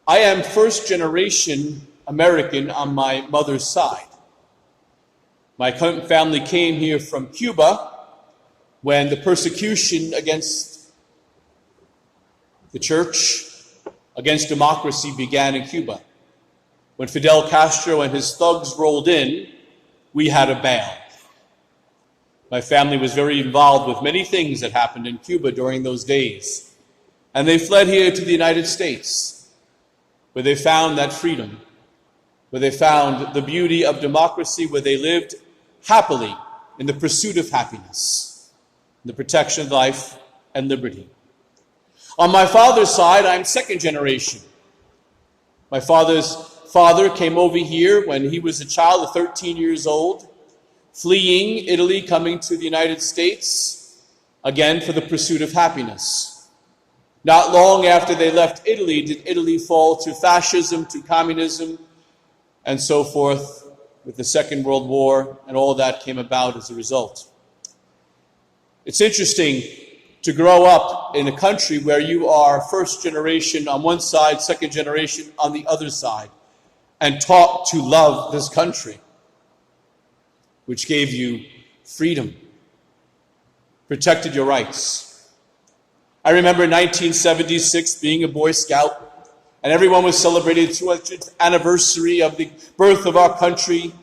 I am first generation American on my mother's side. My family came here from Cuba when the persecution against the church, against democracy began in Cuba. When Fidel Castro and his thugs rolled in, we had to bail. My family was very involved with many things that happened in Cuba during those days. And they fled here to the United States, where they found that freedom, where they found the beauty of democracy, where they lived happily in the pursuit of happiness, in the protection of life and liberty. On my father's side, I'm second generation. My father's father came over here when he was a child, 13 years old, fleeing Italy, coming to the United States, again for the pursuit of happiness. Not long after they left Italy, did Italy fall to fascism, to communism, and so forth, with the Second World War, and all that came about as a result. It's interesting to grow up in a country where you are first generation on one side, second generation on the other side, and taught to love this country, which gave you freedom, protected your rights. I remember 1976 being a Boy Scout, and everyone was celebrating the 200th anniversary of the birth of our country.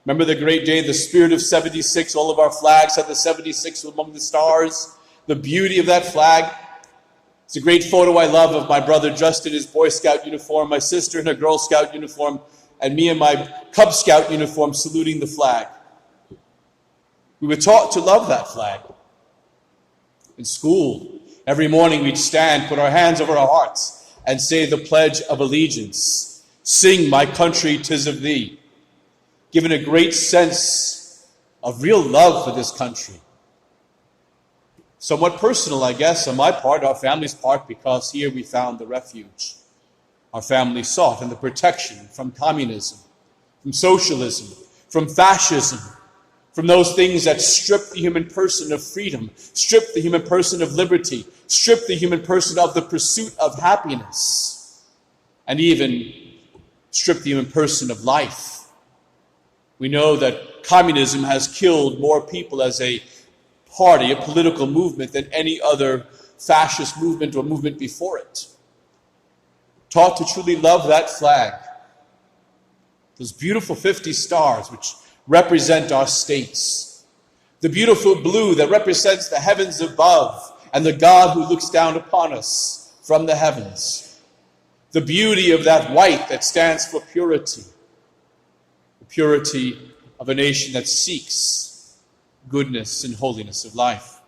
Remember the great day, the spirit of 76, all of our flags had the 76 among the stars. The beauty of that flag. It's a great photo I love of my brother dressed in his Boy Scout uniform, my sister in her Girl Scout uniform, and me in my Cub Scout uniform saluting the flag. We were taught to love that flag. In school, every morning we'd stand, put our hands over our hearts, and say the Pledge of Allegiance. Sing, my country, 'tis of thee. Given a great sense of real love for this country. Somewhat personal, I guess, on my part, our family's part, because here we found the refuge our family sought and the protection from communism, from socialism, from fascism, from those things that strip the human person of freedom, strip the human person of liberty, strip the human person of the pursuit of happiness, and even strip the human person of life. We know that communism has killed more people as a party, a political movement, than any other fascist movement or movement before it. Taught to truly love that flag. Those beautiful 50 stars which represent our states. The beautiful blue that represents the heavens above and the God who looks down upon us from the heavens. The beauty of that white that stands for purity. The purity of a nation that seeks goodness and holiness of life.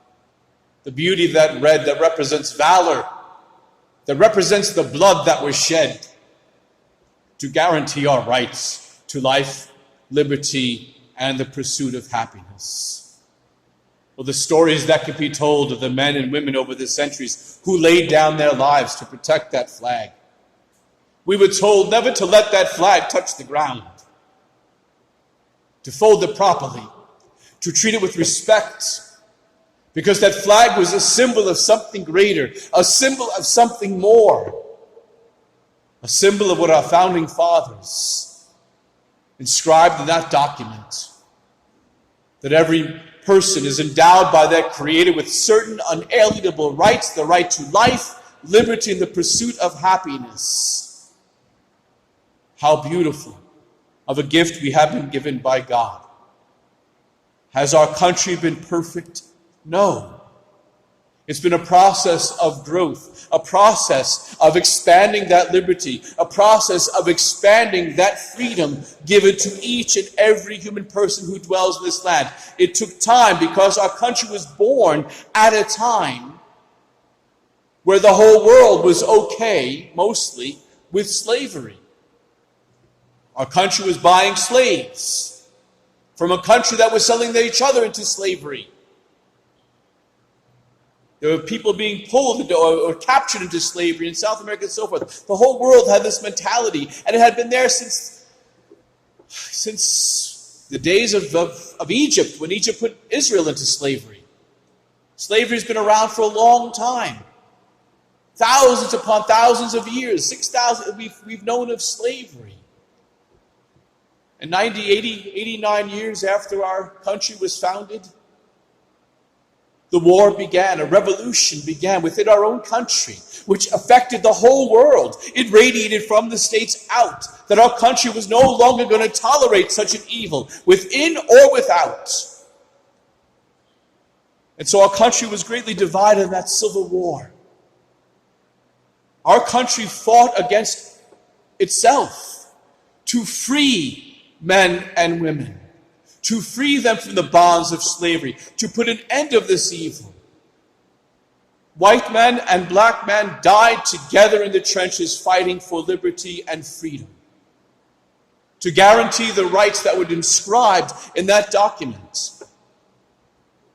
The beauty of that red that represents valor, that represents the blood that was shed to guarantee our rights to life, liberty, and the pursuit of happiness. Well, the stories that could be told of the men and women over the centuries who laid down their lives to protect that flag. We were told never to let that flag touch the ground, to fold it properly, to treat it with respect, because that flag was a symbol of something greater, a symbol of something more, a symbol of what our founding fathers inscribed in that document, that every person is endowed by their Creator with certain unalienable rights, the right to life, liberty, and the pursuit of happiness. How beautiful of a gift we have been given by God. Has our country been perfect? No. It's been a process of growth, a process of expanding that liberty, a process of expanding that freedom given to each and every human person who dwells in this land. It took time because our country was born at a time where the whole world was okay, mostly, with slavery. Our country was buying slaves from a country that was selling each other into slavery. There were people being pulled into or captured into slavery in South America and so forth. The whole world had this mentality, and it had been there since the days of Egypt, when Egypt put Israel into slavery. Slavery has been around for a long time. thousands upon thousands of years, 6,000 we've known of slavery. And 90, 80, 89 years after our country was founded, the war began, a revolution began within our own country, which affected the whole world. It radiated from the States out that our country was no longer going to tolerate such an evil, within or without. And so our country was greatly divided in that civil war. Our country fought against itself to free men and women, to free them from the bonds of slavery, to put an end of this evil. White men and black men died together in the trenches fighting for liberty and freedom, to guarantee the rights that were inscribed in that document.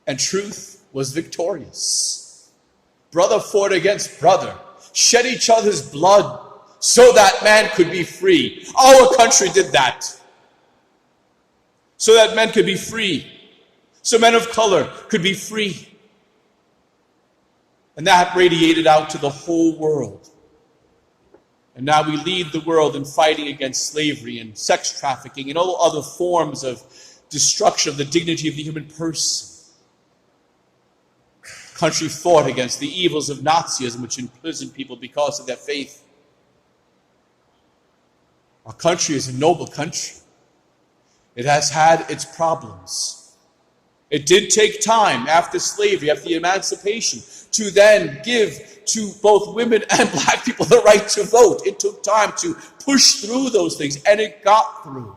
And truth was victorious. Brother fought against brother, shed each other's blood so that man could be free. Our country did that, so that men could be free, so men of color could be free. And that radiated out to the whole world. And now we lead the world in fighting against slavery and sex trafficking and all other forms of destruction of the dignity of the human person. The country fought against the evils of Nazism, which imprisoned people because of their faith. Our country is a noble country. It has had its problems. It did take time after slavery, after the emancipation, to then give to both women and black people the right to vote. It took time to push through those things, and it got through.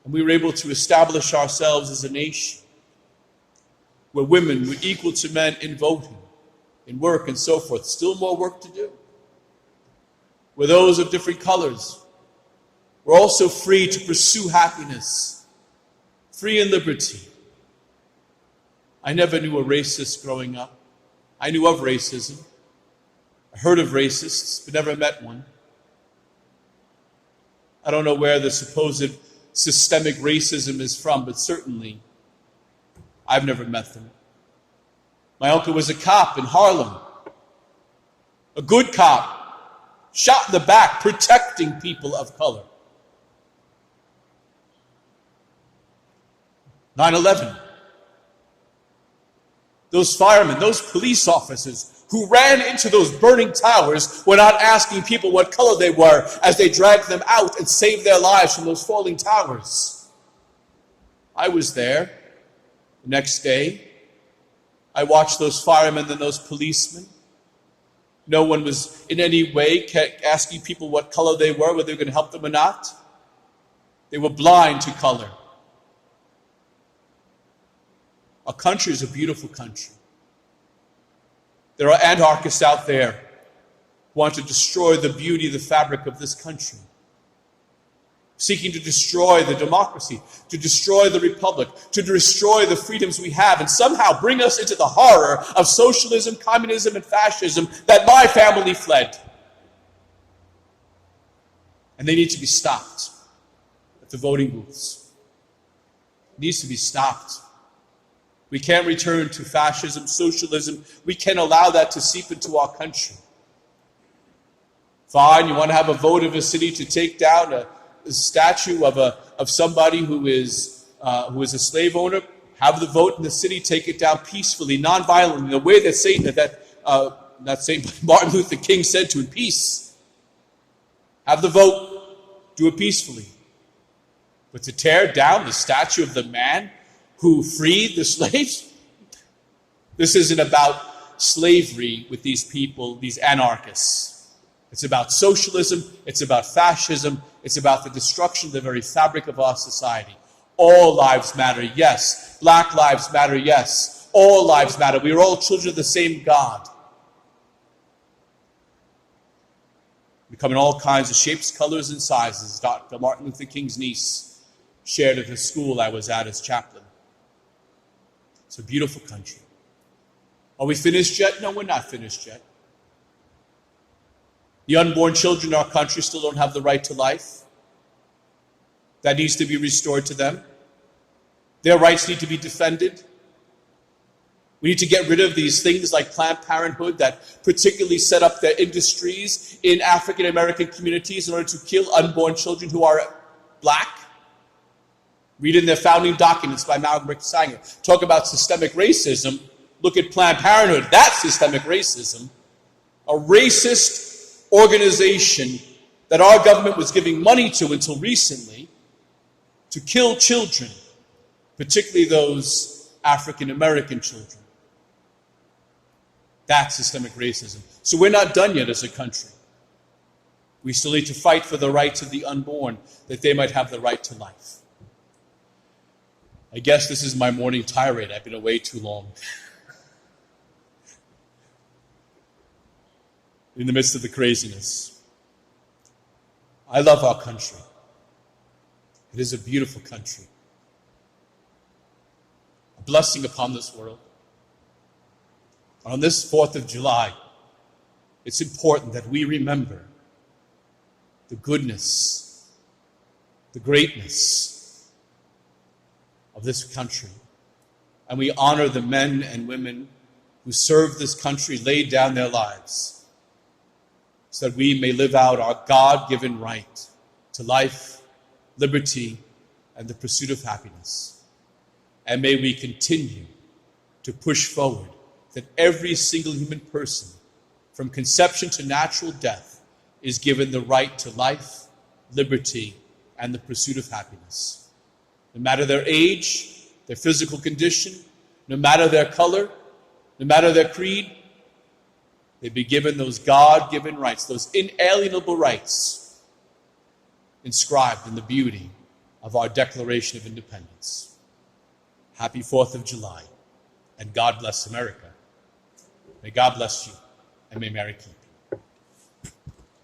And we were able to establish ourselves as a nation where women were equal to men in voting, in work, and so forth. Still more work to do. Where those of different colors were also free to pursue happiness, free in liberty. I never knew a racist growing up. I knew of racism. I heard of racists, but never met one. I don't know where the supposed systemic racism is from, but certainly I've never met them. My uncle was a cop in Harlem, a good cop, shot in the back, protecting people of color. 9/11. Those firemen, those police officers who ran into those burning towers were not asking people what color they were as they dragged them out and saved their lives from those falling towers. I was there the next day. I watched those firemen and those policemen. No one was in any way asking people what color they were, whether they were going to help them or not. They were blind to color. Our country is a beautiful country. There are anarchists out there who want to destroy the beauty, the fabric of this country, seeking to destroy the democracy, to destroy the republic, to destroy the freedoms we have, and somehow bring us into the horror of socialism, communism, and fascism that my family fled. And they need to be stopped at the voting booths. It needs to be stopped. We can't return to fascism, socialism. We can't allow that to seep into our country. Fine, you want to have a vote of a city to take down a statue of somebody who is a slave owner. Have the vote in the city, take it down peacefully, non-violently, the way that Martin Luther King said to in peace. Have the vote, do it peacefully. But to tear down the statue of the man who freed the slaves? This isn't about slavery with these people, these anarchists. It's about socialism, it's about fascism, it's about the destruction of the very fabric of our society. All lives matter, yes. Black lives matter, yes. All lives matter. We are all children of the same God. We come in all kinds of shapes, colors, and sizes. Dr. Martin Luther King's niece shared at the school I was at as chaplain. It's a beautiful country. Are we finished yet? No, we're not finished yet. The unborn children in our country still don't have the right to life. That needs to be restored to them. Their rights need to be defended. We need to get rid of these things like Planned Parenthood that particularly set up their industries in African American communities in order to kill unborn children who are black. Read in their founding documents by Malcolm X Sanger. Talk about systemic racism. Look at Planned Parenthood. That's systemic racism. A racist organization that our government was giving money to until recently to kill children, particularly those African American children. That's systemic racism. So we're not done yet as a country. We still need to fight for the rights of the unborn, that they might have the right to life. I guess this is my morning tirade. I've been away too long. In the midst of the craziness. I love our country. It is a beautiful country. A blessing upon this world. On this 4th of July, it's important that we remember the goodness, the greatness of this country. And we honor the men and women who served this country, laid down their lives, so that we may live out our God-given right to life, liberty, and the pursuit of happiness. And may we continue to push forward that every single human person, from conception to natural death, is given the right to life, liberty, and the pursuit of happiness. No matter their age, their physical condition, no matter their color, no matter their creed, they be given those God-given rights, those inalienable rights inscribed in the beauty of our Declaration of Independence. Happy 4th of July, and God bless America. May God bless you, and may Mary keep you.